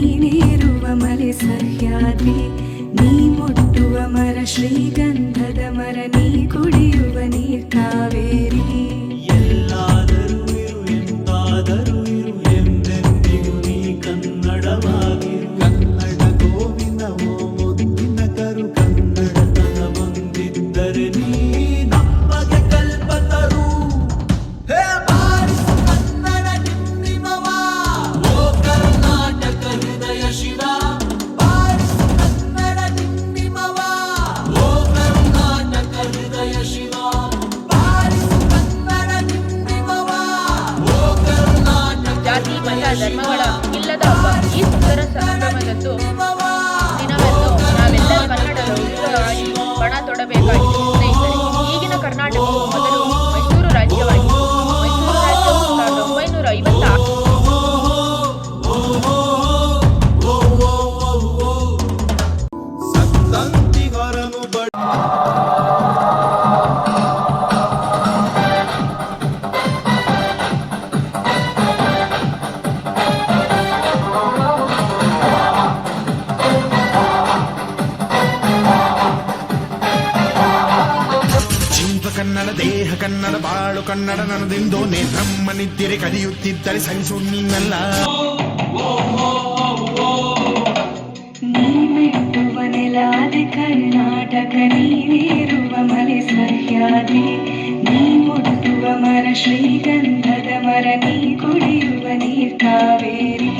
ನೀನೇರುವ ಮಲೆ ಸಹ್ಯಾದ್ರಿ, ನೀ ಮುಟ್ಟುವ ಮರ ಶ್ರೀಗಂಧದ ಮರ, ನೀ ಕುಡಿಯುವ ನೀರ್ ಕಾವೇರಿ. ಎಲ್ಲಾದರೂ ಇರು ಎಂತಾದರೂ ಇರು ಎಂದೆಂದಿಗೂ ನೀ ಕನ್ನಡವಾಗಿರು. ಕನ್ನಡ ಗೋವಿನ ಓ ಮುದ್ದಿನ ಕರು, ಕನ್ನಡತನ ಬಂದಿದ್ದರೆ ನೀ ನಮಗೆ ಕಲ್ಪತರು. ಹೇ ಬಾರಿಸು ಕನ್ನಡ ಡಿಂಡಿಮವ, ಓ ಕರ್ನಾಟಕ ಹೃದಯ ಶಿವ. ಬಾರಿಸು ಕನ್ನಡ ಡಿಂಡಿಮವ, ಓ ಕರ್ನಾಟಕ ಹೃದಯ ಶಿವ. ಬಾರಿಸು ಕನ್ನಡ ಡಿಂಡಿಮವ, ಓ ಕರ್ನಾಟಕ ಜಾತಿ ಮತ ಧರ್ಮಗಳ ಇಲ್ಲದ ಹಬ್ಬ ಈ ಸುಂದರ ಸಂಭ್ರಮದಂದು ದಿನವೆಂದು ನಾವೆಲ್ಲ ಕನ್ನಡವಾಗಿ ಬಣ ತೊಡಬೇಕಾಗಿದೆ. ಸ್ನೇಹಿತರೆ, ಈಗಿನ ಕರ್ನಾಟಕವು ಮೊದಲು ಮೈಸೂರು ರಾಜ್ಯವಾಗಿತ್ತು. ಮೈಸೂರು ರಾಜ್ಯವು 1956 ಸತ್ತಂತಿಗರನು ಬಡ ಜೀವ ಕನ್ನಡ, ದೇಹ ಕನ್ನಡ, ಬಾಳು ಕನ್ನಡ ನನ್ನದೆಂದೋನೆ ಬ್ರಹ್ಮನಿದ್ದರೆ ಕಲಿಯುತ್ತಿದ್ದರೆ ಸಹಿಸು ನೀನಲ್ಲ. ನೀ ಮೆಟ್ಟುವ ನೆಲಾದೆ ಕರ್ನಾಟಕ, ನೀನೇರುವ ಮಲೆ ಸಹ್ಯಾದ್ರಿ, ನೀ ಮುಟ್ಟುವ ಮರ ಶ್ರೀಗಂಧದ ಮರ, ನೀ ಕುಡಿಯುವ ನೀರ್ ಕಾವೇರಿ.